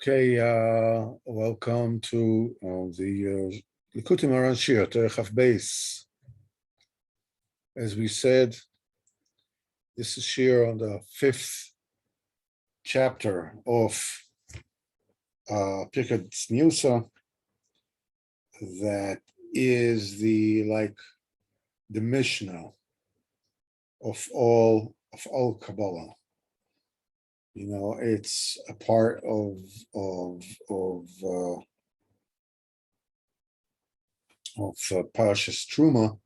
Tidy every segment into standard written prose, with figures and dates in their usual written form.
Okay, welcome to the Likutey Moharan Shir, Terech Beis. As we said, this is Shir on the 5th chapter of Pirkei Tzniusa, that is the Mishnah of all Kabbalah. You know, it's a part of Parashas Truma,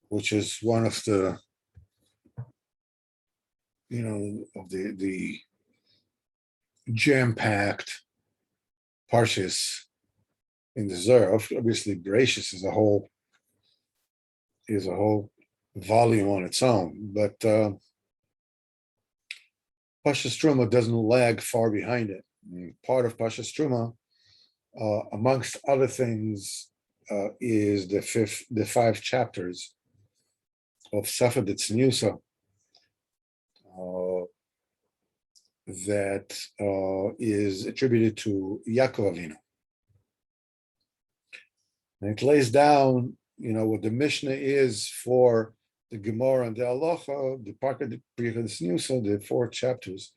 which is one of the jam-packed parshas in the Zohar. Obviously, Bereshis is a whole volume on its own, but Parshas Truma doesn't lag far behind it. Part of Parshas Truma, amongst other things, is the 5 chapters of Sefer Tzniusa that is attributed to Yaakov Avinu. And it lays down, what the Mishnah is for the Gemara and the Halacha. The Pirkei Tzniusa, the 5 chapters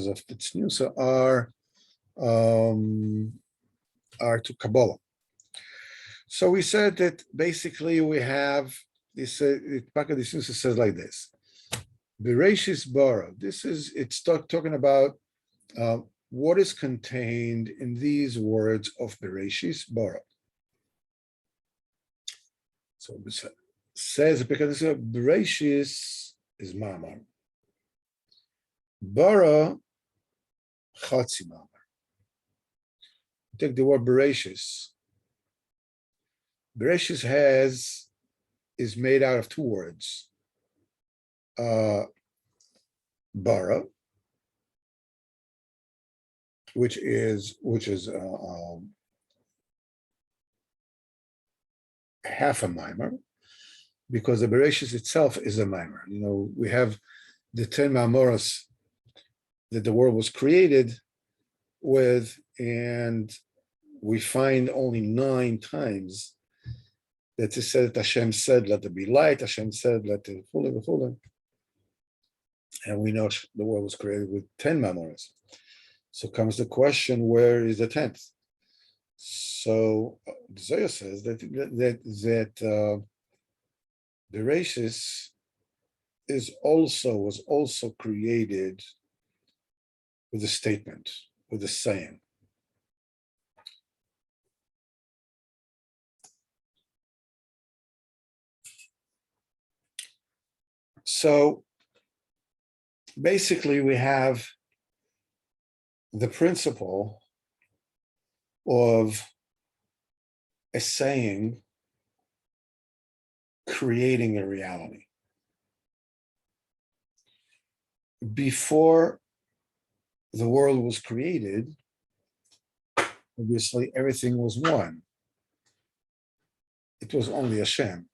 of the Tzniusa are to Kabbalah. So we said that basically we have this. Pirkei Tzniusa says like this: Bereshis bara. It's talking about what is contained in these words of Bereshis bara. So it says because Bereshis is Mamar, bara Chatzi Mamar. Take the word Bereshis. Bereshis is made out of 2 words. Bara, which is half a mimer, because the Bereshis itself is a mimer. We have the 10 Mamoros that the world was created with, and we find only 9 times that it said that Hashem said, "Let there be light." Hashem said, "Let there be chule." And we know the world was created with 10 Mamoros. So comes the question, where is the 10th? So the Zohar says that Bereshis was also created with a statement, with a saying. So basically we have the principle of a saying creating a reality. Before the world was created, obviously everything was one. It was only Hashem.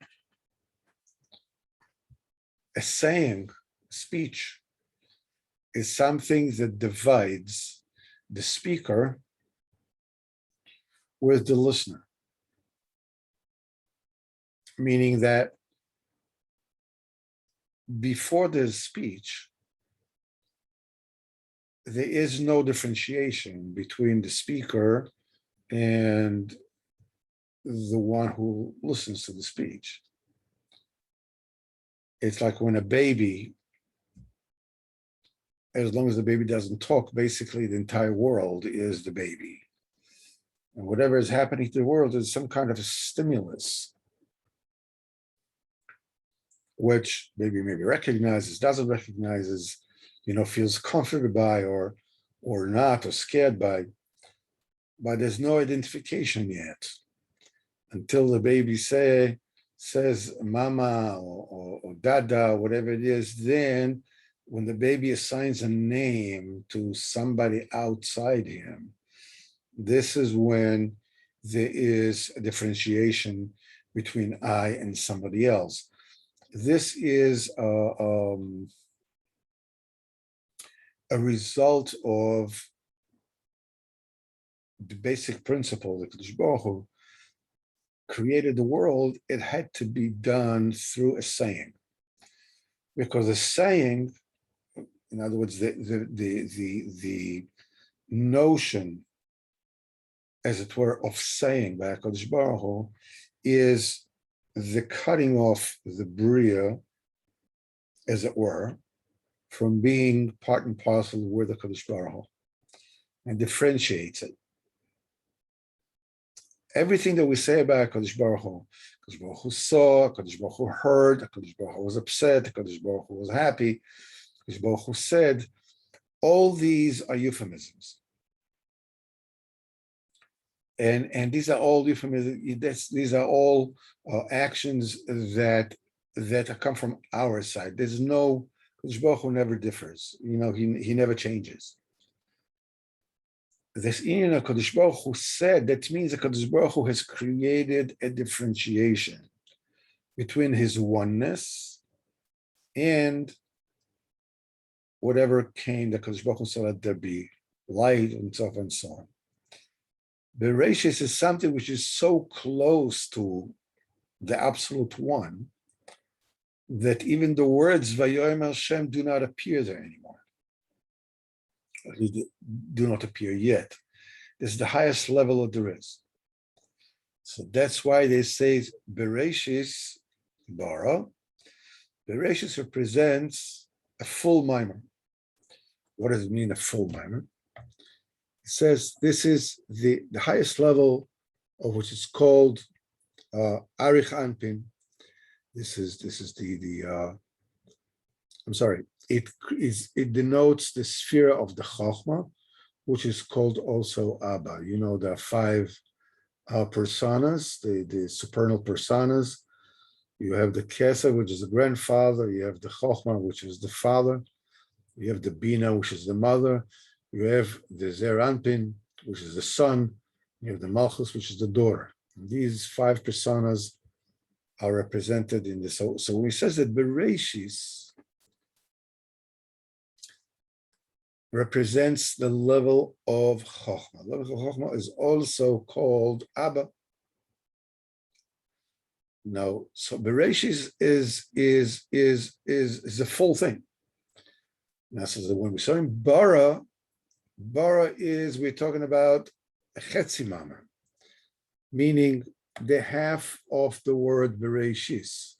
A saying, speech, is something that divides the speaker with the listener. Meaning that before there's speech, there is no differentiation between the speaker and the one who listens to the speech. It's like when a baby, as long as the baby doesn't talk, basically the entire world is the baby. And whatever is happening to the world is some kind of a stimulus, which baby maybe recognizes, doesn't recognize, feels comforted by or not, or scared by. But there's no identification yet until the baby says mama or dada, whatever it is. Then when the baby assigns a name to somebody outside him, this is when there is a differentiation between I and somebody else. This is a result of the basic principle, the Kadosh Baruch Hu created the world, it had to be done through a saying. Because a saying, in other words, the notion, as it were, of saying by HaKadosh Baruch Hu is the cutting off the Bria, as it were, from being part and parcel of the word of HaKadosh Baruch Hu, and differentiates it. Everything that we say about HaKadosh Baruch Hu saw, HaKadosh Baruch Hu heard, HaKadosh Baruch Hu was upset, HaKadosh Baruch Hu was happy, HaKadosh Baruch Hu said, all these are euphemisms. And these are all euphemisms, these are all actions that come from our side. There's no, HaKadosh Baruch Hu never differs. He never changes. This in HaKadosh Baruch Hu said, that means HaKadosh Baruch Hu has created a differentiation between his oneness and whatever came, that HaKadosh Baruch Hu said, let there be light, and so on and so on. Bereshis is something which is so close to the absolute one that even the words Vayomer Hashem do not appear there anymore. Do not appear yet. This is the highest level that there is. So that's why they say Bereshis bara. Bereshis represents a full mimer. What does it mean, a full mimer? It says this is the highest level of which is called Arich Anpin. This is the I'm sorry. It denotes the sphere of the Chochmah, which is called also Abba. The five personas, the supernal personas. You have the Kesef, which is the grandfather. You have the Chochmah, which is the father. You have the Bina, which is the mother. You have the Zer Anpin, which is the son. You have the Malchus, which is the daughter. And these five personas are represented in this. So when he says that Bereshis represents the level of Chochmah. The level of Chochmah is also called Abba. No, so Bereshis is a full thing. Now, so when we're saying bara is, we're talking about Chetzi Mamer, meaning the half of the word Bereshis.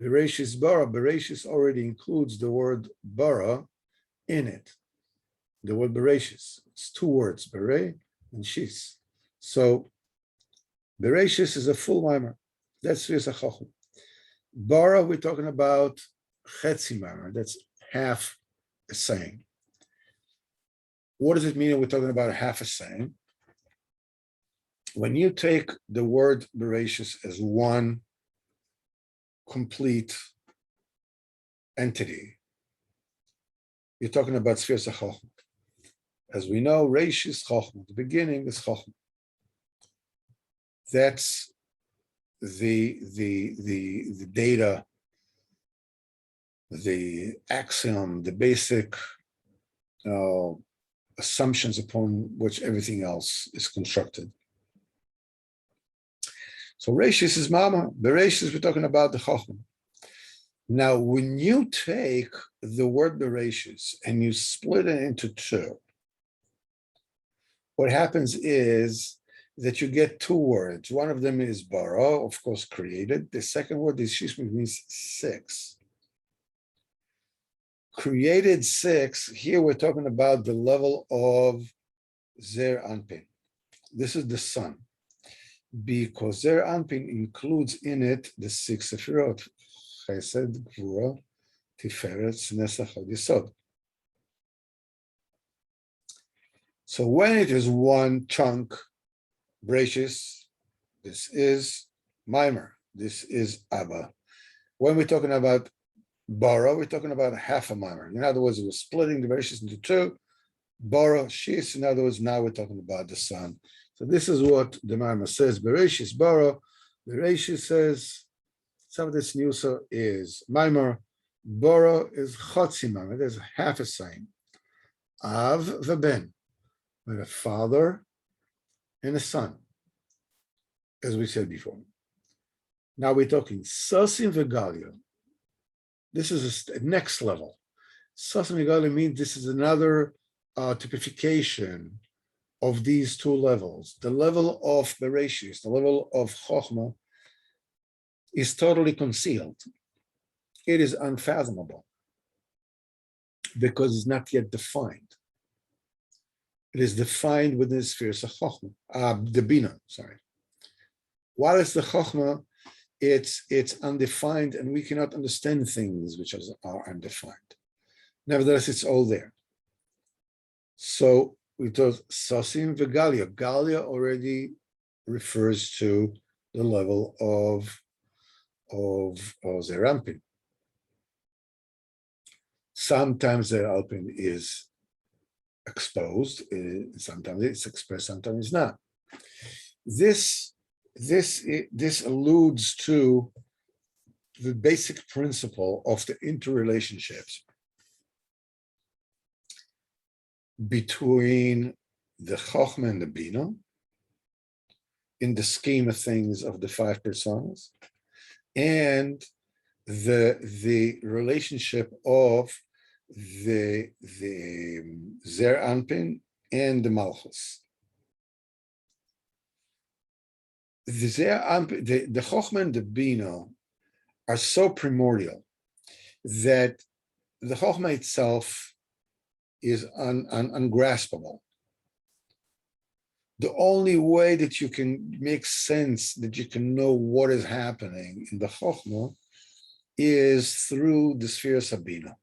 Bereshis bara, Bereshis already includes the word bara in it. The word Bereshis. It's two words, Bere and Shis. So Bereshis is a full mimer. That's Sfirsa Chacham. Bara, we're talking about Chetzi mimer. That's half a saying. What does it mean that we're talking about half a saying? When you take the word Bereshis as one complete entity, you're talking about Sfirsa Chacham. As we know, Reish is Chacham. The beginning is Chacham. That's the data, the axiom, the basic assumptions upon which everything else is constructed. So Reishis is Mama. Bereshis, we're talking about the Chacham. Now, when you take the word Bereshis and you split it into two, what happens is that you get two words. One of them is bara, of course, created. The second word is shishmi, means six. Created six, here we're talking about the level of Zer Anpin. This is the sun, because Zer Anpin includes in it the six Sefirot, Chesed, Gvura, Tiferet, Nesach, Yesod. So when it is one chunk, Bereshis, this is Mimer, this is Abba. When we're talking about bara, we're talking about half a mimer. In other words, we're splitting the Bereshis into two. Bara, Shis, in other words, now we're talking about the sun. So this is what the mimer says. Bereshis, bara. Bereshis says, some of this nusa is mimer. Bara is chotzi mimer. There's half a sign. Av v'ben. with a father and a son, as we said before. Now we're talking Sasim Vegalia. This is a next level. Sasim Vegalia means this is another typification of these two levels. The level of Bereshis, the level of Chochmah, is totally concealed. It is unfathomable because it's not yet defined. It is defined within the spheres of Chochmah, the Bina, sorry. While it's the Chochmah, it's undefined and we cannot understand things which are undefined. Nevertheless, it's all there. So we thought Sasim Vegalia. Galia already refers to the level of Zerampin. Sometimes Zerampin is exposed, sometimes it's expressed, sometimes it's not. This alludes to the basic principle of the interrelationships between the Chochmah and the Bina in the scheme of things of the five personas, and the relationship of the Zer Anpin and the Malchus. The Zer Anpin, the Chochmah and the Bina are so primordial that the Chochmah itself is ungraspable. The only way that you can make sense, that you can know what is happening in the Chochmah, is through the sphere Sabina.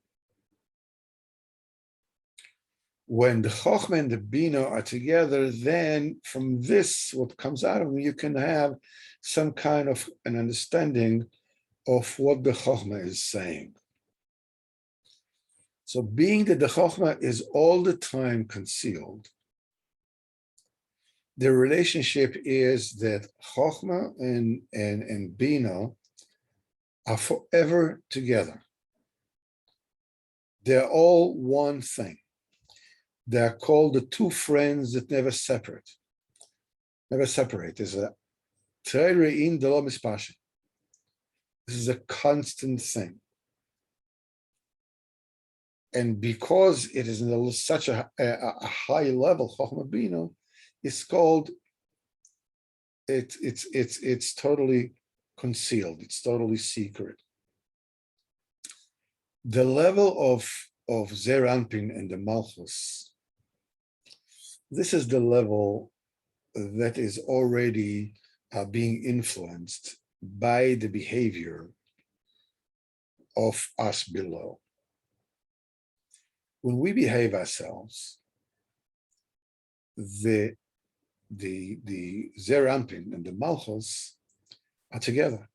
When the Chochmah and the Bina are together, then from this, what comes out of them, you can have some kind of an understanding of what the Chochmah is saying. So being that the Chochmah is all the time concealed, the relationship is that Chochmah and Bina are forever together. They're all one thing. They're called the two friends that never separate. Never separate. There's a Treirein de lo mispashin. This is a constant thing. And because it is in such a high level, Chochmah Bina, it's called, it's totally concealed. It's totally secret. The level of Zer Anpin and the Malchus, this is the level that is already being influenced by the behavior of us below. When we behave ourselves, the Zer Anpin and the Malchus are together.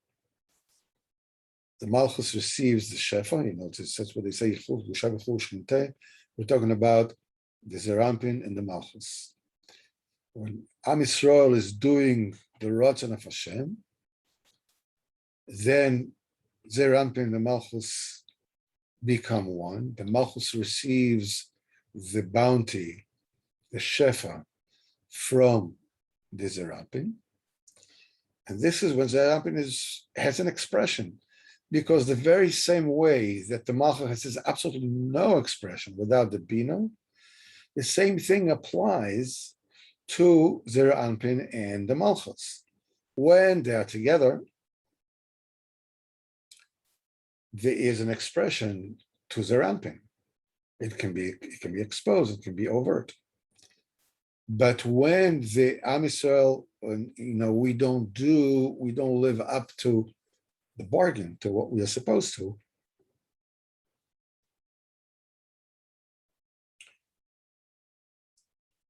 The Malchus receives the Shefa, that's what they say, we're talking about the Zer Anpin and the Malchus. When Am Yisrael is doing the Ratzon of Hashem, then Zer Anpin and the Malchus become one. The Malchus receives the bounty, the Shefa, from the Zer Anpin. And this is when Zer Anpin has an expression, because the very same way that the Malchus has absolutely no expression without the Bina, the same thing applies to Zer Anpin and the Malchus. When they are together, there is an expression to Zer Anpin. It can be exposed, it can be overt. But when the Am Yisrael, we don't live up to the bargain, to what we are supposed to,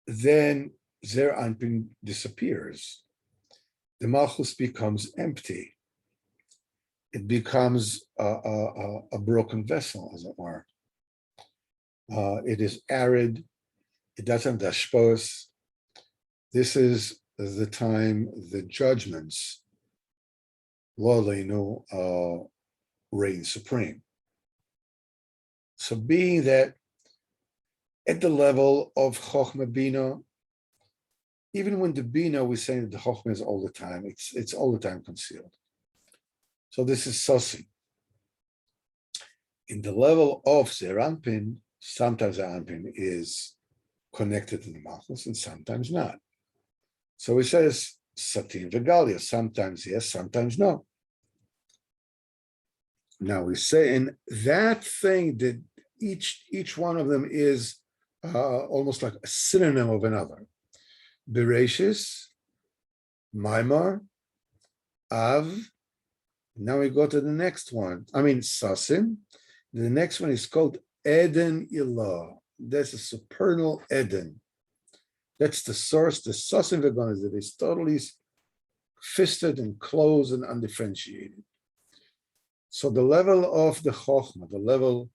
then Zer Anpin disappears. The Malchus becomes empty. It becomes a broken vessel, as it were. It is arid. It doesn't dashpos. This is the time the judgments, Lo Aleinu, reign supreme. So being that at the level of Chochmah Bina, even when the Bina, we're saying that the Chokhmah is all the time, it's all the time concealed. So this is Sosi. In the level of Zeranpin, sometimes Zeranpin is connected to the Malchus and sometimes not. So he says Satin Vegalia, sometimes yes, sometimes no. Now we say in that thing that each one of them is almost like a synonym of another. Bereshis, Maimar, Av. Now we go to the next one. Sasim. The next one is called Eden Ilah. That's a supernal Eden. That's the source, the Sasim Veganas, that is totally fisted and closed and undifferentiated. So the level of the Chokhmah, the level,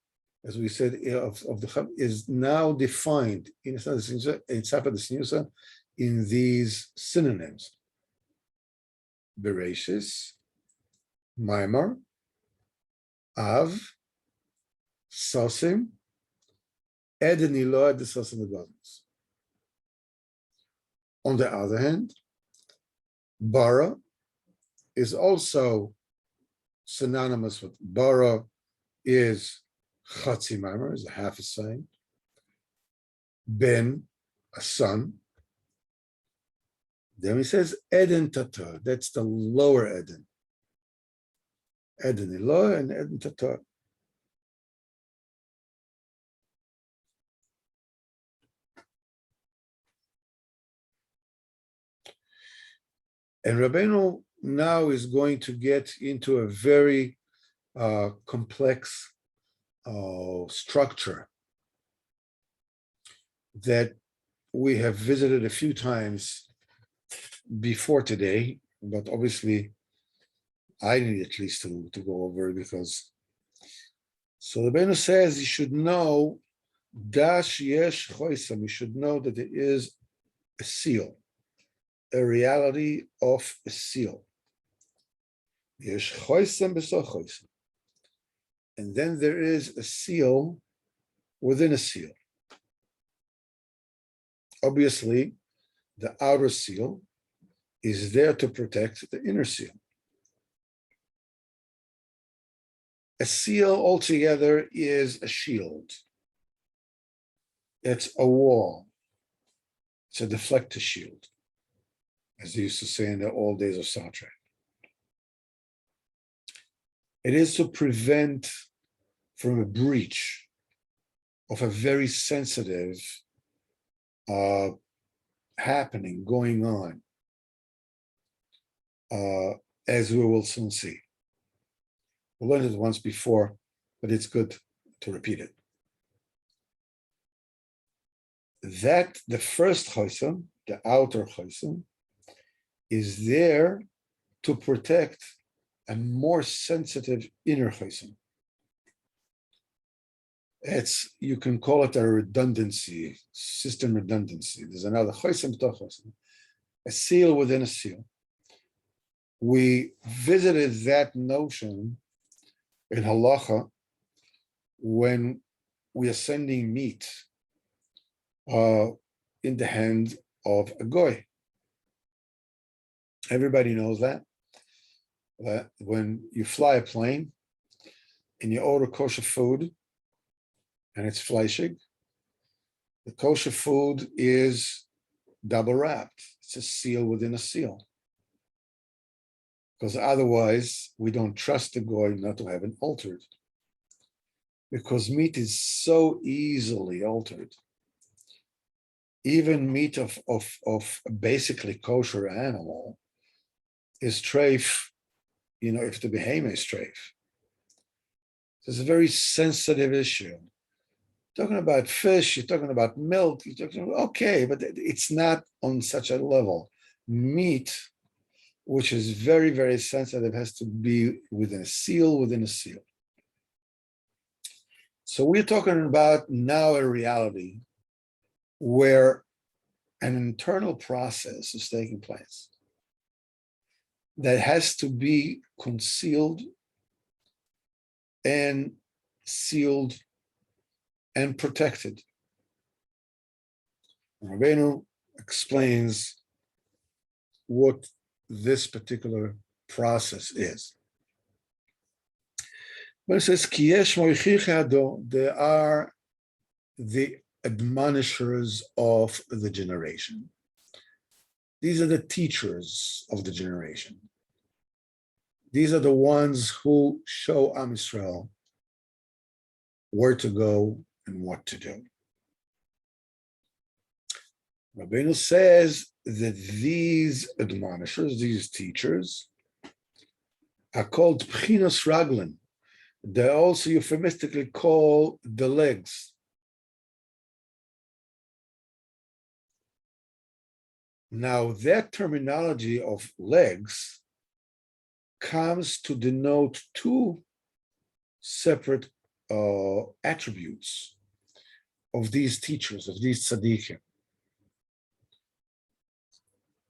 as we said, of the Chab, is now defined in these synonyms. Bereshis, Maimar, Av, Sosim, Eden Ilah, the Sosim Veganas. On the other hand, bara is also synonymous with bara is chatzi maimar, is a half a sign. Ben, a son. Then he says Eden Tata, that's the lower Eden. Eden Ilah and Eden Tata. And Rabbeinu now is going to get into a very complex structure that we have visited a few times before today, but obviously I need at least to go over it because. So Rabbeinu says you should know Dash Yesh Choisam, you should know that there is a seal, a reality of a seal. Yesh Choisam B'so Choisam. And then there is a seal within a seal. Obviously, the outer seal is there to protect the inner seal. A seal altogether is a shield. It's a wall. It's a deflector shield, as they used to say in the old days of Star Trek. It is to prevent from a breach of a very sensitive happening, going on, as we will soon see. We learned it once before, but it's good to repeat it. That the first chosam, the outer chosam, is there to protect a more sensitive inner chosam. You can call it a redundancy, system redundancy. There's another chosam, a seal within a seal. We visited that notion in halacha when we are sending meat in the hand of a goy. Everybody knows that when you fly a plane and you order kosher food and it's fleischig, the kosher food is double wrapped. It's a seal within a seal. Because otherwise, we don't trust the goy not to have it altered. Because meat is so easily altered. Even meat of basically kosher animal is treif, if the behemoth is treif. It's a very sensitive issue. Talking about fish, you're talking about milk, you're talking about, okay, but it's not on such a level. Meat, which is very, very sensitive, has to be within a seal. So we're talking about now a reality where an internal process is taking place that has to be concealed and sealed and protected. Rabbeinu explains what this particular process is. But it says, there are the admonishers of the generation. These are the teachers of the generation. These are the ones who show Am Yisrael where to go and what to do. Rabbeinu says that these admonishers, these teachers, are called Pchinos Raglan. They're also euphemistically called the legs. Now, that terminology of legs comes to denote two separate attributes of these teachers, of these tzaddikim.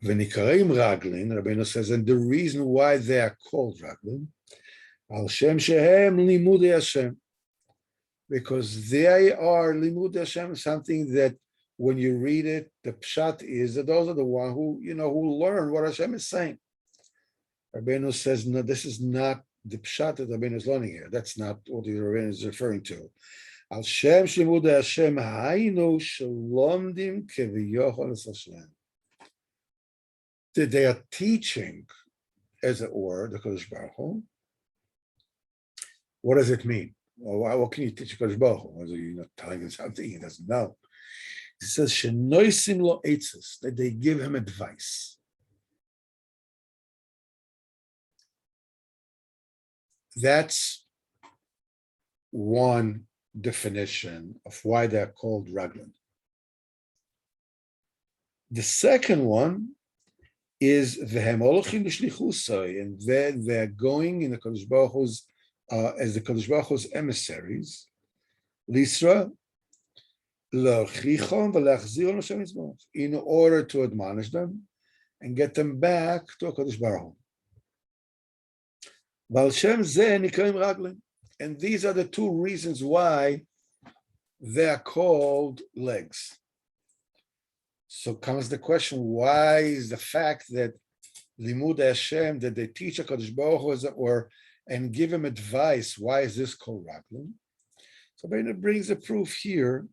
V'nikarim Raglin, Rabbeinu says, and the reason why they are called Raglin, al Shem shehem limudei Hashem, because they are limudei Hashem, something that when you read it, the pshat is that those are the ones who, who learn what Hashem is saying. Rabbeinu says, no, this is not the pshat that Rabbeinu is learning here. That's not what the Rabbeinu is referring to. Al Shem shemudei Hashem hainu shalomdim keviyochol es Hashem. That they are teaching, as it were, the Kodesh Baruch Hu. What does it mean? Well, what can you teach Kodesh Baruch Hu? You're not telling him something he doesn't know. It says, "Shenoisim lo eitzes," that they give him advice. That's one definition of why they're called Raglan. The second one is v'hem olachim b'shlichusai, and they're going in the Kodesh Baruch Hu's as the Kodesh Baruch Hu's emissaries, Lisra, l'chichon v'lachzir l'Hashem Yisborach, in order to admonish them and get them back to Kodesh Baruch Hu. Bal Shem zeh nikarim Raglan, and these are the two reasons why they are called legs. So comes the question, why is the fact that Limud Hashem, that they teach HaKadosh Baruch Hu and give him advice, why is this called Raglan? So Rabbeinu brings a proof here.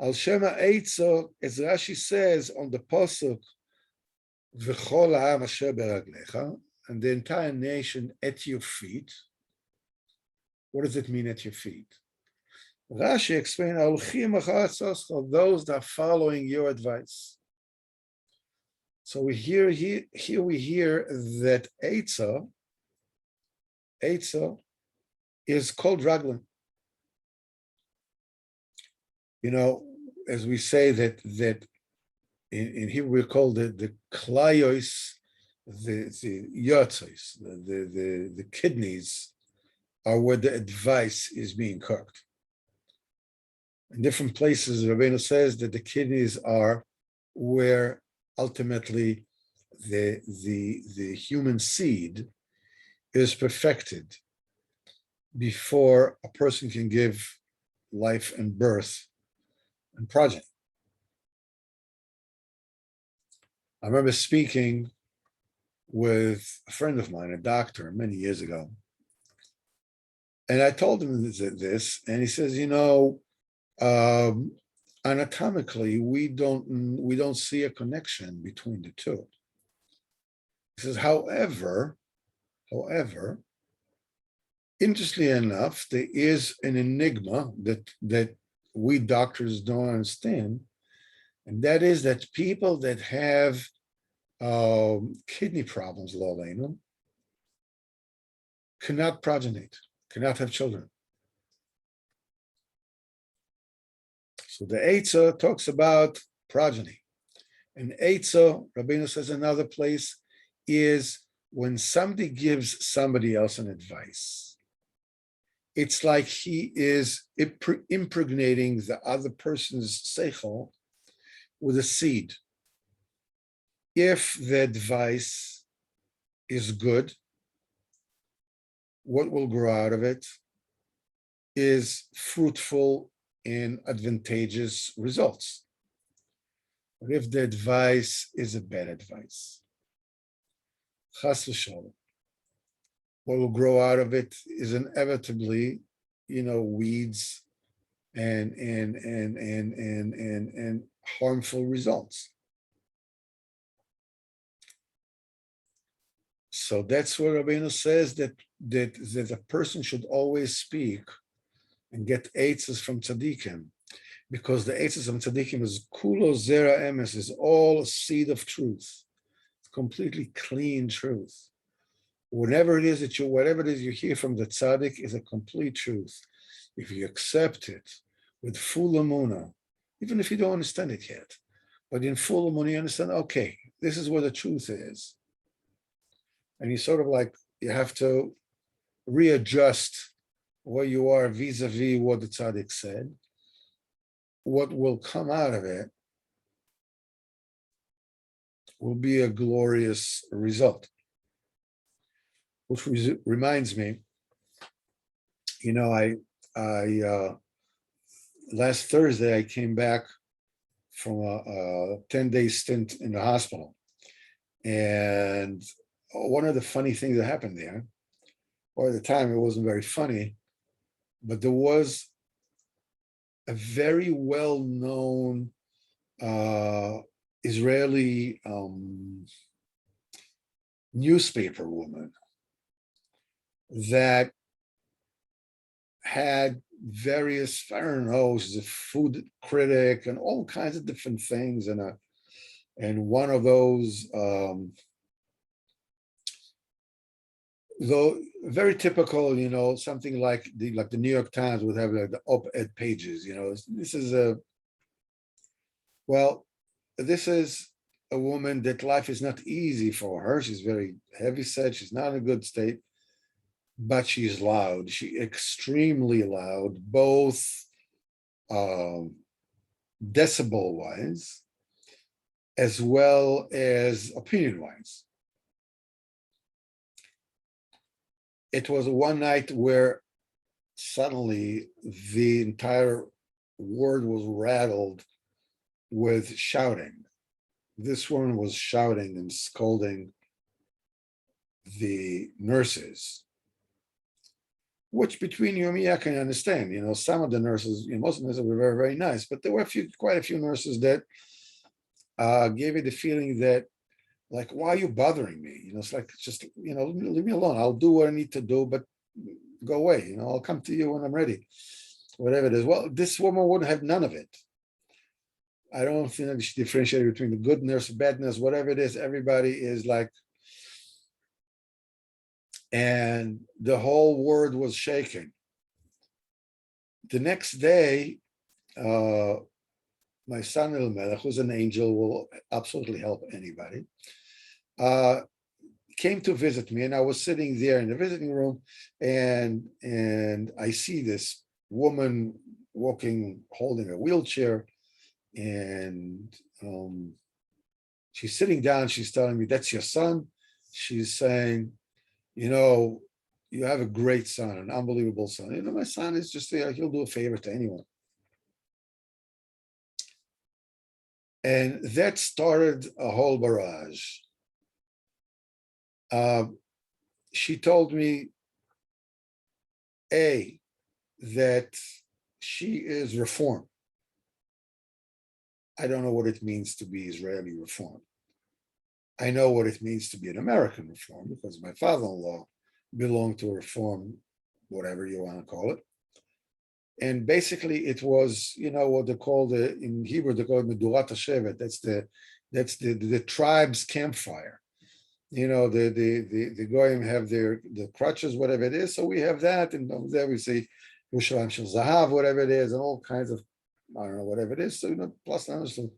Al Shema Eitzo, as Rashi says on the Pasuk, V'chol ha'am asher beraglecha, and the entire nation at your feet. What does it mean at your feet? Rashi explained, those that are following your advice. So we hear here we hear that Eitzah is called Raglan. As we say that in Hebrew we call the klayos, the yotzos, the kidneys are where the advice is being cooked. In different places, Rabbeinu says that the kidneys are where ultimately the human seed is perfected before a person can give life and birth and progeny. I remember speaking with a friend of mine, a doctor, many years ago, and I told him this, and he says, anatomically, we don't see a connection between the two. He says, however, interestingly enough, there is an enigma that we doctors don't understand, and that is that people that have kidney problems, cannot progenate, cannot have children. So the Eitzah talks about progeny. And Eitzah, Rabbeinu says another place, is when somebody gives somebody else an advice. It's like he is impregnating the other person's seichel with a seed. If the advice is good, what will grow out of it is fruitful in advantageous results. But if the advice is a bad advice, Chas v'shalom. What will grow out of it is inevitably, weeds and harmful results. So that's what Rabbeinu says, that a person should always speak and get eitzes from tzaddikim, because the eitzes from tzaddikim is kulo zera emes, is all a seed of truth. It's completely clean truth. Whatever it is you hear from the tzaddik is a complete truth. If you accept it with full emunah, even if you don't understand it yet, but in full emunah, you understand, okay, this is what the truth is. And you sort of you have to readjust where you are vis-a-vis what the tzaddik said. What will come out of it will be a glorious result. Which reminds me, I last Thursday I came back from a 10-day stint in the hospital, and one of the funny things that happened there, or at the time it wasn't very funny, but there was a very well-known Israeli newspaper woman that had various, I don't know, she's a food critic and all kinds of different things, and one of those, though very typical, something like the New York Times would have the op-ed pages. This is a woman that life is not easy for her. She's very heavy set. She's not in a good state, but she's loud. She's extremely loud, both decibel-wise as well as opinion-wise. It was one night where suddenly the entire ward was rattled with shouting. This woman was shouting and scolding the nurses, which between you and me, I can understand. Some of the nurses, most of the nurses were very, very nice, but there were quite a few nurses that gave you the feeling that, why are you bothering me? It's just, leave me alone. I'll do what I need to do, but go away. I'll come to you when I'm ready, whatever it is. Well, this woman wouldn't have none of it. I don't think that she differentiated between the good nurse, bad nurse, whatever it is. Everybody is and the whole word was shaking. The next day, my son Melech, who's an angel, will absolutely help anybody, came to visit me, and I was sitting there in the visiting room, and I see this woman walking, holding a wheelchair, and she's sitting down. She's telling me, "That's your son?" She's saying, "You have a great son, an unbelievable son. My son is just there. He'll do a favor to anyone." And that started a whole barrage. She told me, that she is Reform. I don't know what it means to be Israeli Reform. I know what it means to be an American Reform, because my father-in-law belonged to a Reform, whatever you want to call it. And basically it was, what they call in Hebrew, they call it Medurat HaShevet. That's the tribe's campfire. The Goyim have the crutches, whatever it is. So we have that, and there we see Yerushalayim Shel Zahav, whatever it is, and all kinds of, I don't know, whatever it is. So, plus to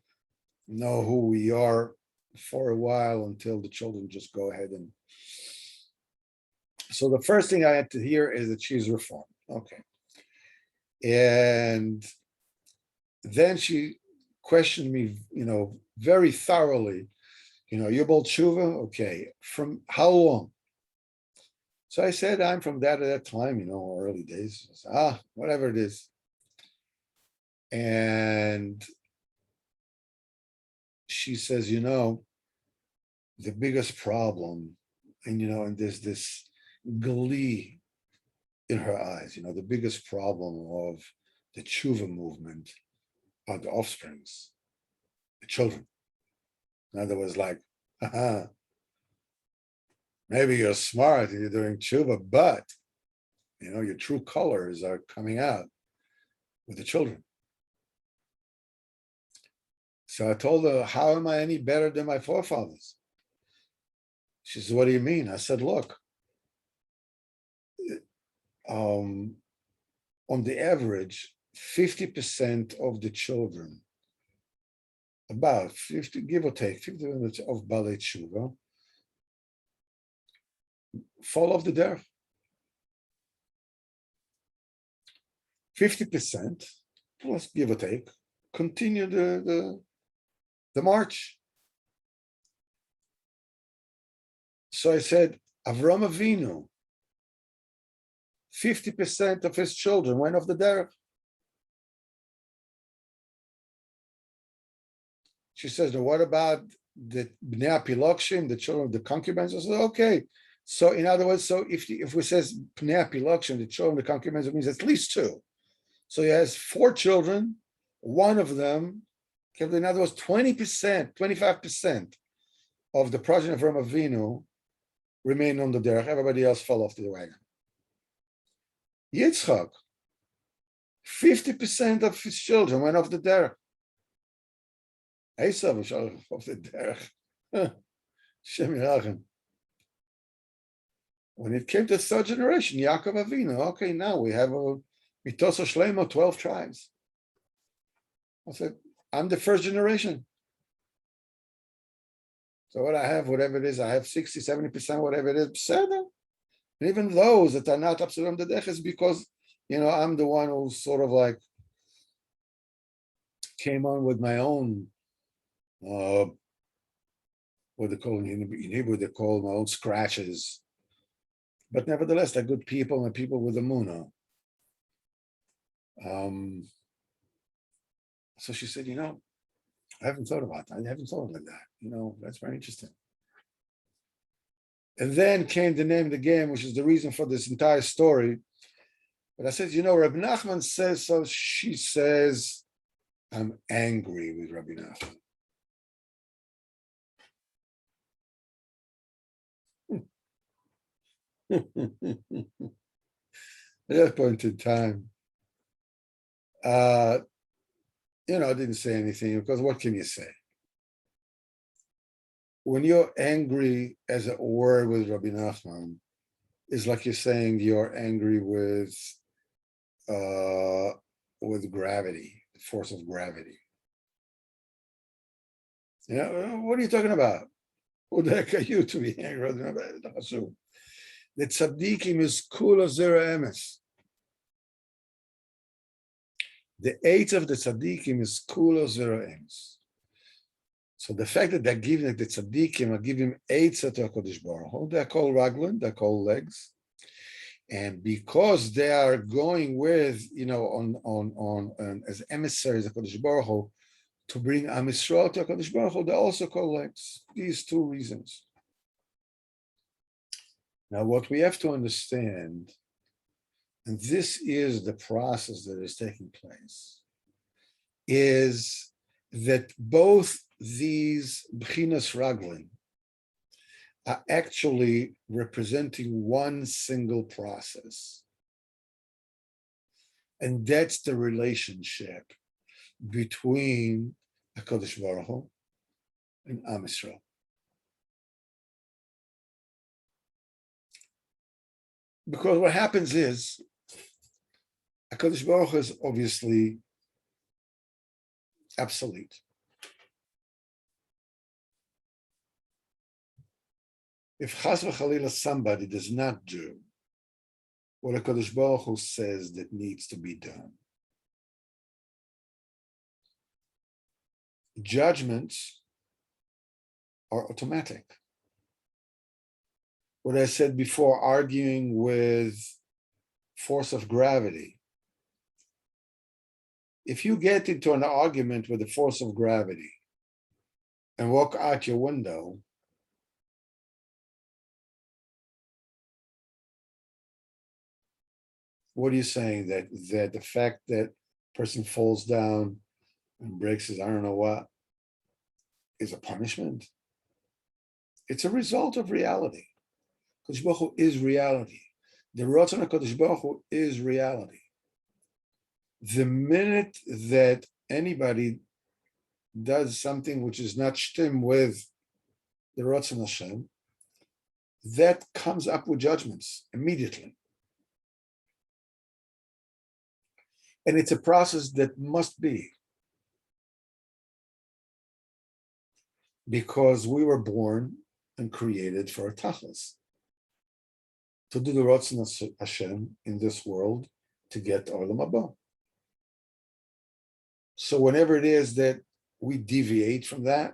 know who we are for a while until the children just go ahead and. So the first thing I had to hear is that she's Reform. Okay. And then she questioned me, very thoroughly. You're Bal Tshuva? Okay. From how long? So I said, I'm from that at that time, early days. I said, whatever it is. And she says, the biggest problem and there's this glee in her eyes. The biggest problem of the tshuva movement are the offsprings, the children. In other words, like, haha, maybe you're smart and you're doing tshuva, but your true colors are coming out with the children. So I told her, how am I any better than my forefathers? She said, what do you mean? I said, look, on the average, 50% of the children, about 50, give or take, 50% of Balei Tshuva fall off the derech. 50%, plus give or take, continue the march. So I said, Avram Avinu, 50% of his children went off the derech. She says, now what about the Bnei Apilokshim, the children of the concubines? I said, okay. So in other words, so if we says Bnei Apilokshim, the children of the concubines, it means at least 2. So he has 4 children, one of them, in other words, 20%, 25% of the progeny of Avram Avinu remained on the derech. Everybody else fell off the wagon. Yitzchak, 50% of his children went off the derech. Esav was off the derech. Shem Yirachem. When it came to the 3rd generation, Yaakov Avinu, okay, now we have a Mitoso Shleimo, 12 tribes. I said, I'm the 1st generation. So what I have, whatever it is, I have 60, 70%, whatever it is, and even those that are not absolute the derech is because, I'm the one who sort of like came on with my own, what they call in Hebrew, they call my own scratches. But nevertheless, they're good people and people with a muna. So she said, I haven't thought about that. I haven't thought like that. That's very interesting. And then came the name of the game, which is the reason for this entire story. But I said, Rabbi Nachman says so. She says, I'm angry with Rabbi Nachman. At that point in time, I didn't say anything because what can you say? When you're angry, as it were, with Rabbi Nachman, it's like you're saying you're angry with gravity, the force of gravity. What are you talking about? Who the heck are you to be angry? The Tzaddikim is kula zera emes. The eight of the Tzaddikim is kula zera emes. So the fact that they're giving the Tzaddikim are giving eight to HaKadosh Baruch Hu, they're called raglan, they're called legs. And because they are going with, on as emissaries of HaKadosh Baruch Hu, to bring Am Yisrael to HaKadosh Baruch Hu, they're also called legs. These 2 reasons. Now, what we have to understand, and this is the process that is taking place, is that both these Bchinas Raglim are actually representing one single process. And that's the relationship between HaKadosh Baruch Hu and Am Yisrael. Because what happens is, HaKadosh Baruch Hu is obviously absolute. If Chas v'Chalila somebody does not do what HaKadosh Baruch Hu says that needs to be done, judgments are automatic. What I said before, arguing with force of gravity. If you get into an argument with the force of gravity and walk out your window, what are you saying? That the fact that person falls down and breaks his I don't know what is a punishment? It's a result of reality. Kodesh Baruch Hu is reality. The Ratzon HaKadosh Baruch Hu is reality. The minute that anybody does something which is not shtim with the Ratzon Hashem, that comes up with judgments immediately. And it's a process that must be. Because we were born and created for a tachlis, to do the Ratzon Hashem in this world, to get Olam Haba. So whenever it is that we deviate from that,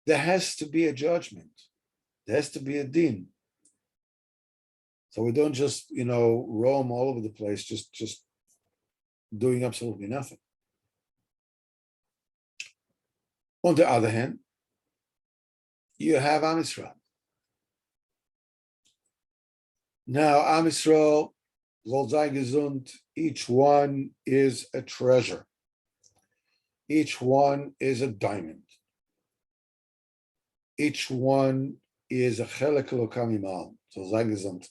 there has to be a judgment. There has to be a din. So we don't just, roam all over the place, just doing absolutely nothing. On the other hand, you have Am Yisrael. Now, Am Yisrael, soll sei gesund, each one is a treasure. Each one is a diamond. Each one is a chelek elokam imal. Soll sei gesund.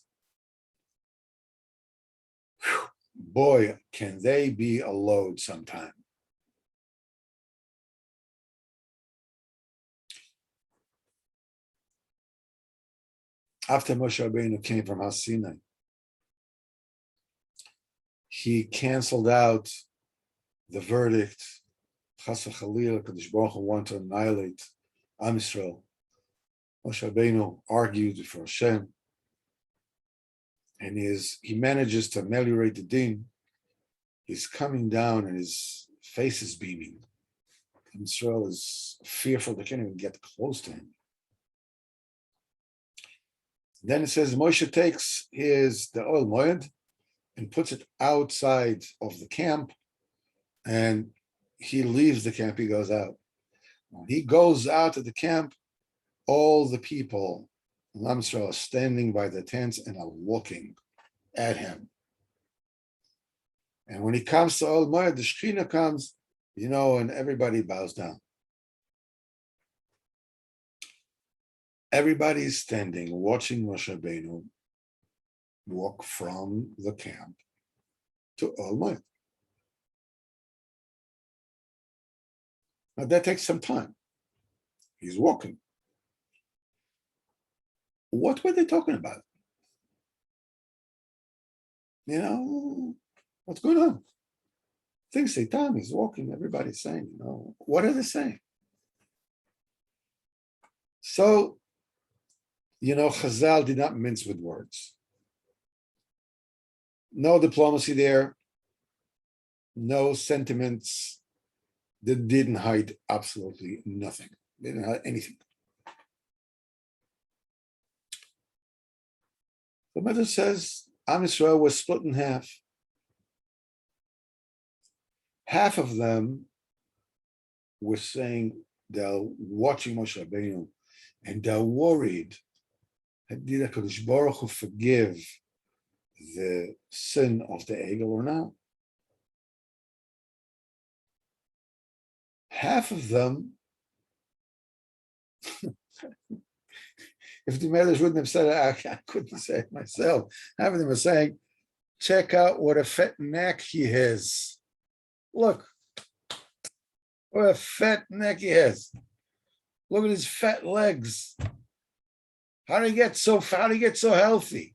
Boy, can they be a load sometime. After Moshe Rabbeinu came from Har Sinai, he canceled out the verdict. Chas v'chalila, Kadosh Baruch Hu wanted to annihilate Am Yisrael. Moshe Rabbeinu argued for Hashem, and he manages to ameliorate the din. He's coming down, and his face is beaming. Am Yisrael is fearful; they can't even get close to him. Then it says Moshe takes the oil moed and puts it outside of the camp, and he leaves the camp. He goes out. When he goes out of the camp, all the people in Am Yisrael are standing by the tents and are looking at him. And when he comes to oil moed, the Shekhinah comes, and everybody bows down. Everybody is standing, watching Moshe Rabbeinu walk from the camp to Oel Moed. Now that takes some time. He's walking. What were they talking about? What's going on? Things say time, he's walking, everybody's saying, what are they saying? So, Chazal did not mince with words. No diplomacy there, no sentiments. They didn't hide absolutely nothing. They didn't hide anything. The Medrash says Am Yisrael was split in half. Half of them were saying they're watching Moshe Rabbeinu and they're worried. Did HaKadosh Baruch Hu forgive the sin of the Egel or not? Half of them, if the Medrash wouldn't have said it, I couldn't say it myself. Half of them were saying, check out what a fat neck he has. Look, what a fat neck he has. Look at his fat legs. How did he get so fat? How did he get so healthy?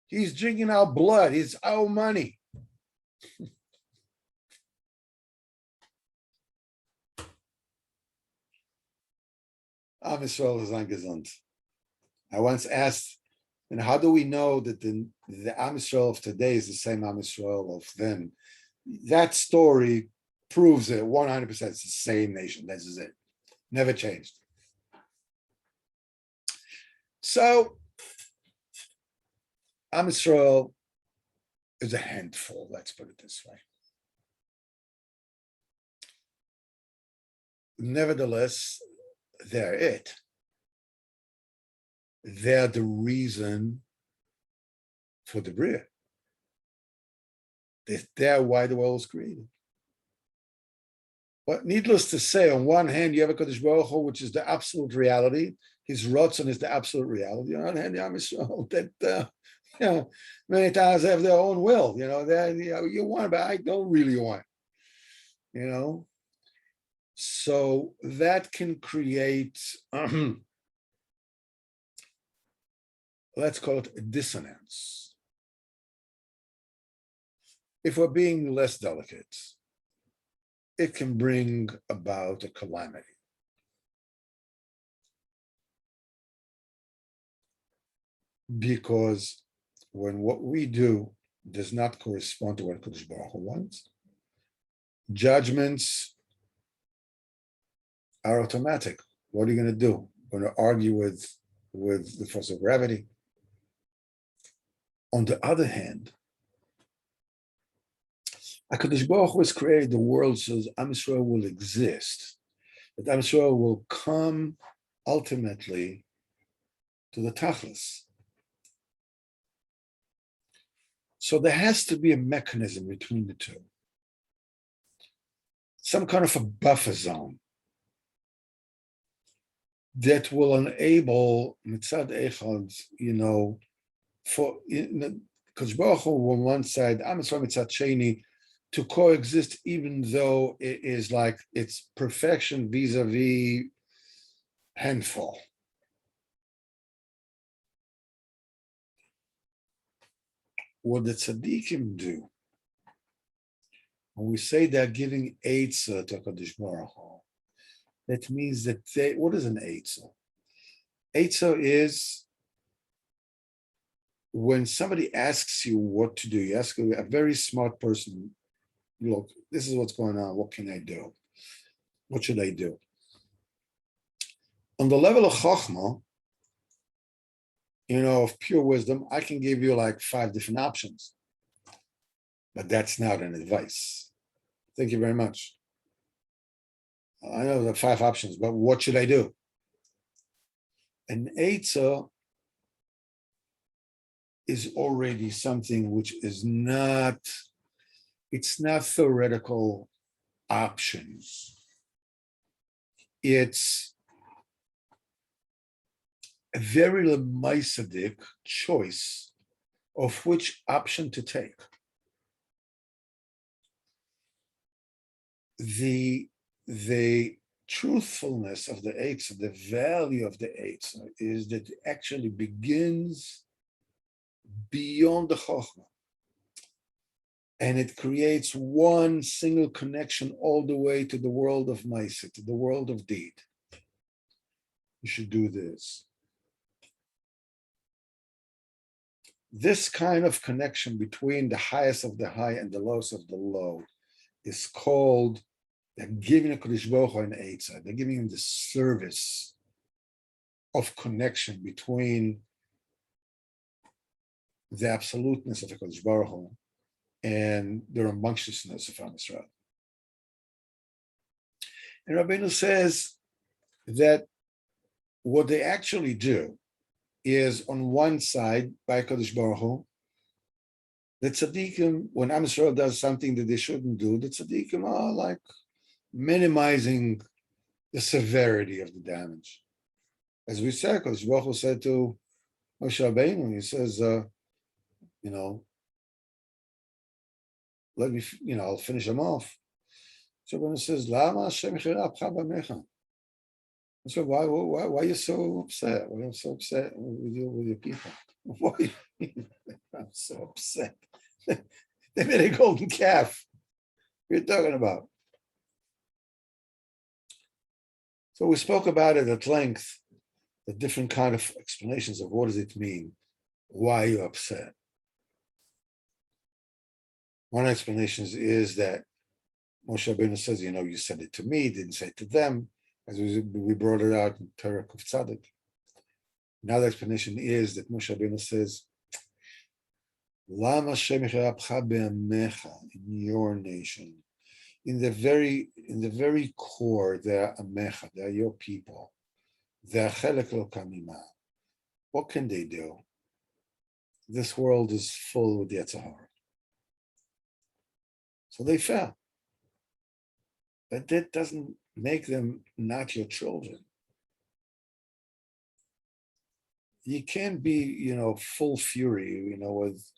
He's drinking our blood. It's our money. Am Yisrael is ungesund. I once asked, how do we know that the Am Yisrael of today is the same Am Yisrael of then? That story proves it 100%. It's the same nation. This is it. Never changed. So, Am Yisrael is a handful, let's put it this way. Nevertheless, they're it. They're the reason for the Bria. They're why the world was created. But needless to say, on one hand, you have a Kadosh Baruch Hu, which is the absolute reality. His Ratzon is the absolute reality. On the other hand, the Am Yisrael, that many times have their own will. You want, but I don't really want. So that can create, let's call it a dissonance. If we're being less delicate, it can bring about a calamity. Because when what we do does not correspond to what Kadosh Baruch Hu wants, judgments are automatic. What are you going to do? Going to argue with the force of gravity? On the other hand, HaKadosh Baruch Hu has created the world so that Am Yisrael will exist, that Am Yisrael will come ultimately to the Tachlis. So there has to be a mechanism between the two, some kind of a buffer zone that will enable Mitzad Echad, for Kadosh Baruch Hu on one side, Am Yisrael Mitzad Sheni, to coexist, even though it is like it's perfection vis-a-vis handful. What the Tzaddikim do, when we say they're giving Eitzah to Kadosh Baruch Hu, that means that what is an Eitzah? Eitzah is when somebody asks you what to do, you ask a very smart person, look, this is what's going on, what can I do? What should I do? On the level of Chochmah, of pure wisdom, I can give you like 5 different options, but that's not an advice. Thank you very much. I know there are 5 options, but what should I do? An Eitzah is already something which is not, it's not theoretical options. It's a very lemaisadik choice of which option to take. The truthfulness of the Eitzah, the value of the Eitzah, is that it actually begins beyond the Chochmah. And it creates one single connection all the way to the world of Maaseh, to the world of deed. You should do this. This kind of connection between the highest of the high and the lowest of the low is called, they're giving a Kadosh Baruch Hu an Eitzah. They're giving him the service of connection between the absoluteness of the Kadosh Baruch Hu and the rambunctiousness of Am Yisrael. And Rabbeinu says that what they actually do is, on one side, by Kadosh Baruch Hu, the Tzaddikim, when Am Yisrael does something that they shouldn't do, the Tzaddikim are like minimizing the severity of the damage. As we said, Kadosh Baruch Hu said to Moshe Rabbeinu, he says, let me, I'll finish them off. So Rabbeinu says, Lama Hashem chira apcha b'amecha. So why are you so upset? Why are you so upset with your people? Why? I'm so upset. They made a golden calf. What are you talking about? So we spoke about it at length, the different kind of explanations of what does it mean? Why are you upset? One explanation is that Moshe Rabbeinu says, you said it to me, didn't say it to them, as we brought it out in Torah of Tzaddik. Another explanation is that Moshe Rabbeinu says, Lama Hashem chira be'amecha, in your nation. In the very core, they are amecha, they are your people. They are chelek lo kamima. What can they do? This world is full with Yetzer Hara. So they fell. But that doesn't make them not your children. You can't be, full fury, with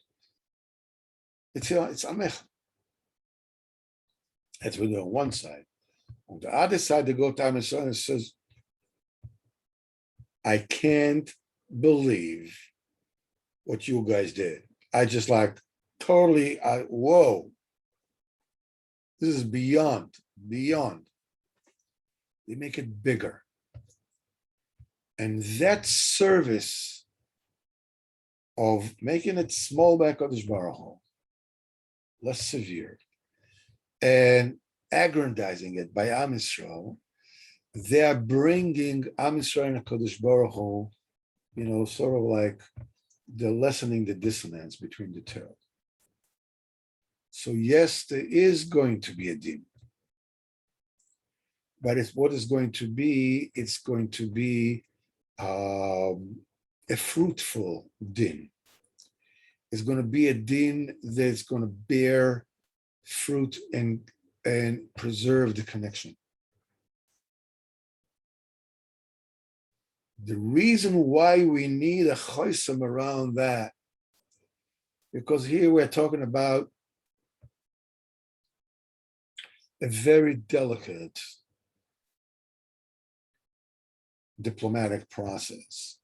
it's amech. That's what on one side. On the other side, the Goat Am Yisrael says, I can't believe what you guys did. I just totally, whoa. This is beyond. They make it bigger. And that service of making it small by Kodesh Baruch Hu, less severe, and aggrandizing it by Am Yisrael, they are bringing Am Yisrael and Kodesh Baruch Hu, sort of they're lessening the dissonance between the two. So yes, there is going to be a din. But what is going to be, it's going to be a fruitful din. It's going to be a din that's going to bear fruit and preserve the connection. The reason why we need a chosam around that, because here we're talking about a very delicate diplomatic process.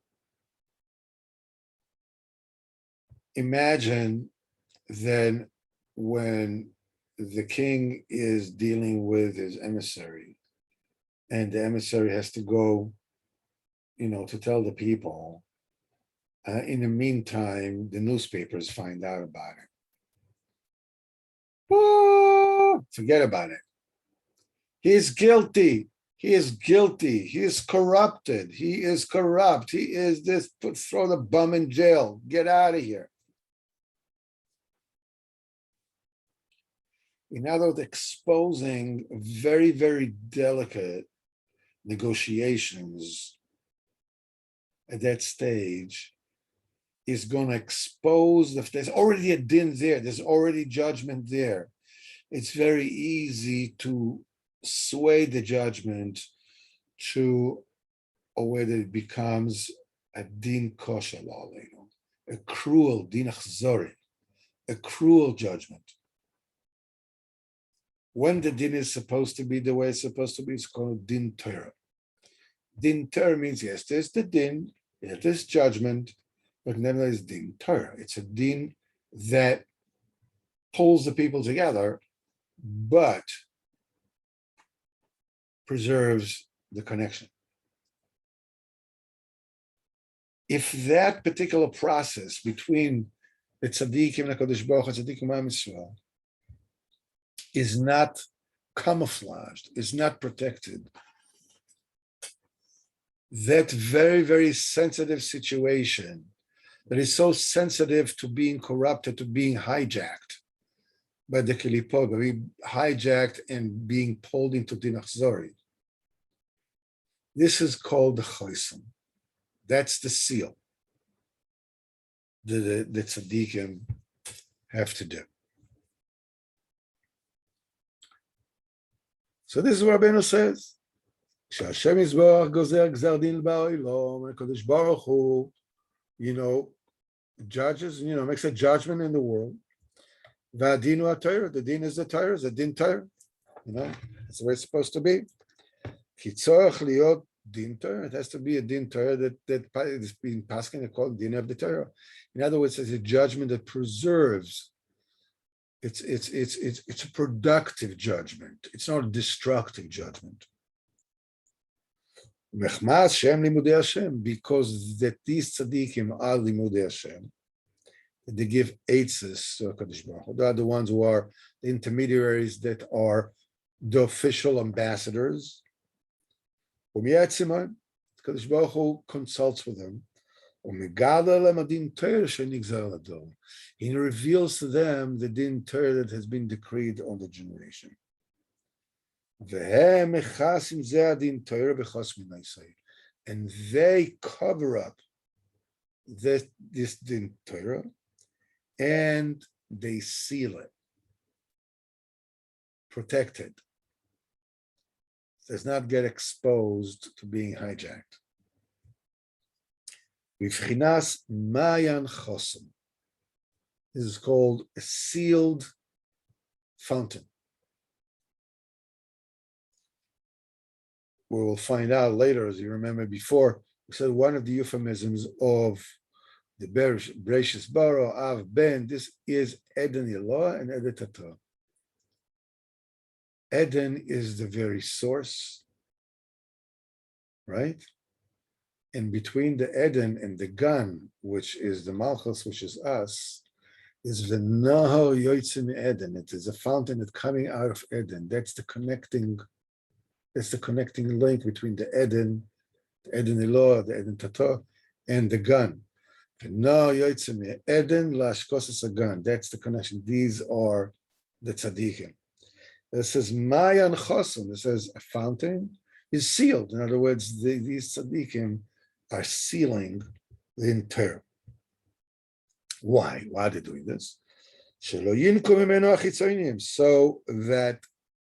Imagine then when the king is dealing with his emissary, and the emissary has to go, to tell the people. In the meantime, the newspapers find out about it. Oh, forget about it. He's guilty. He is guilty. He is corrupted. He is corrupt. He is this. Throw the bum in jail. Get out of here. In other words, exposing very, very delicate negotiations at that stage is going to expose, there's already a din there, there's already judgment there. It's very easy to sway the judgment to a way that it becomes a din kosher, a cruel din achzori, a cruel judgment. When the din is supposed to be the way it's supposed to be, it's called din Torah. Din Torah means, yes, there's the din, there's judgment, but nevertheless din Torah. It's a din that pulls the people together, but preserves the connection. If that particular process between the Tzaddikim and Kodesh Baruch Hu, Tzaddikim Am Yisrael, is not camouflaged, is not protected, that very, very sensitive situation that is so sensitive to being corrupted, to being hijacked by the Kilipot, being hijacked and being pulled into Din Achzori. This is called the Chosam. That's the seal that the Tzaddikim have to do. So this is what Rabbeinu says. Hashem Yisborach gozer gzar din ba'olam, Kodesh Baruch Hu, judges, makes a judgment in the world. V'adinu ha'Torah, the din is the Torah, the din Torah. That's the way it's supposed to be. Ki tzorach liot din Torah, it has to be a din Torah that is being passed and called din of the Torah. In other words, it's a judgment that preserves. It's a productive judgment. It's not a destructive judgment. Because that these tzaddikim are limudei Hashem, they give eitzes to HaKadosh Baruch Hu. They are the ones who are the intermediaries that are the official ambassadors. HaKadosh Baruch Hu consults with them. He reveals to them the din Torah that has been decreed on the generation. And they cover up this din Torah and they seal it. protected, does not get exposed to being hijacked. B'fchinas mayan chosim. This is called a sealed fountain. We will find out later, as you remember before, we said one of the euphemisms of the Bereshis Bara, Av Ben, this is Eden Elah and Eden Tata. Eden is the very source, right? And between the Eden and the Gan, which is the Malchus, which is us, is the Naho Yotzim Eden. It is a fountain that's coming out of Eden. That's the connecting link between the Eden Elah, the Eden Tata, and the Gan. Eden Lashkosas Gan. That's the connection. These are the Tzaddikim. It says Mayan Chosun. It says a fountain is sealed. In other words, these Tzaddikim are sealing the entire. Why? Why are they doing this? So that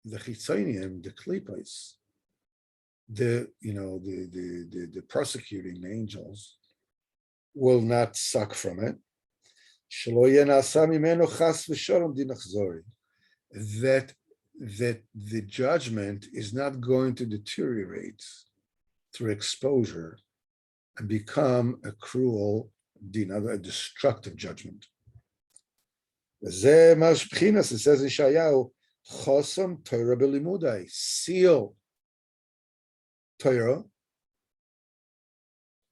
the Chitzonium, the Klipos, the prosecuting angels will not suck from it. That the judgment is not going to deteriorate through exposure and become a cruel, a destructive judgment. It says in Yeshayahu, Chosom Torah belimudai, seal Torah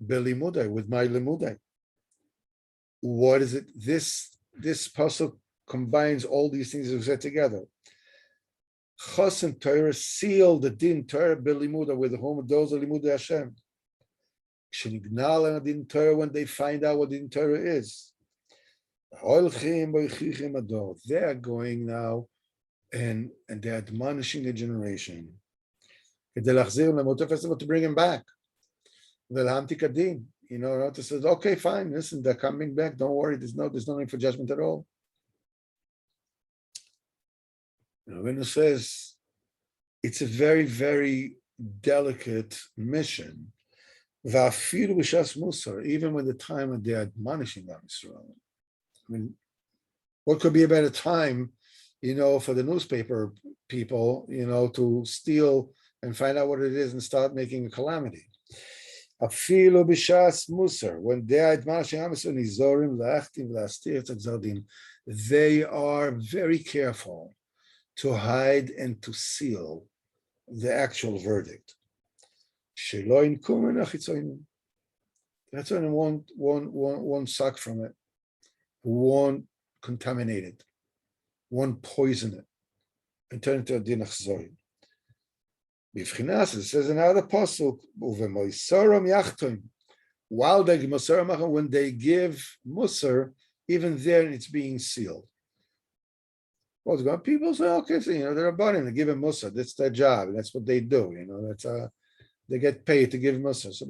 belimudai, with my limudai. What is it? This pasuk combines all these things we've said together. Chosim Torah, seal the din Torah belimudai, with whom those are limudai Hashem. Shenignal din Torah, when they find out what din Torah is. They are going now and they're admonishing the generation to bring him back. To say, okay, fine, listen, they're coming back. Don't worry, there's no need for judgment at all. When it says it's a very, very delicate mission, even when the time when they're admonishing Am Yisrael. I mean, what could be a better time, for the newspaper people, to steal and find out what it is and start making a calamity. Afilu b'shas musar, when they are admonishing Am Yisrael, nizorim la'achtim la'astir tzaddim, they are very careful to hide and to seal the actual verdict. Sheloin kumen achitzonim. That's why one suck from it. Won't contaminate it, won't poison it, and turn it to a dinach zoyin. B'fchinas, it says in another pasuk, uvemoisaram yachtoim. While they give musar, when they give musar, even there it's being sealed. What's going on? People say, okay, so they're a bunny, they give him musar. That's their job. That's what they do. That's they get paid to give musar. So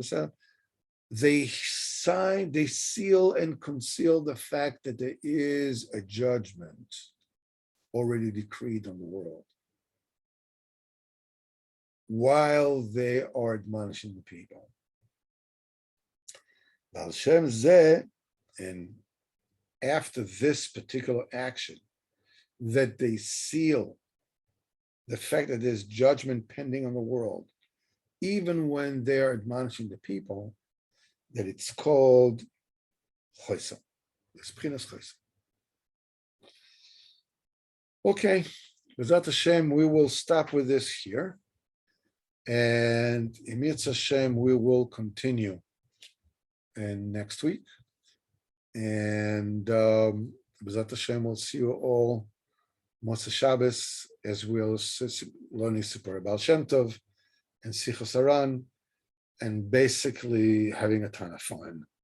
they sign, they seal and conceal the fact that there is a judgment already decreed on the world, while they are admonishing the people. And after this particular action, that they seal the fact that there's judgment pending on the world, even when they're admonishing the people, that it's called Choisam. It's B'chinas Choisam. Okay, B'ezrat Hashem, we will stop with this here. And Emirtz Hashem, we will continue next week. And B'ezrat Hashem, we'll see you all Motzei Shabbos, as we'll learning Sipur Baal Shem Tov and Sichos Haran, and basically having a ton of fun.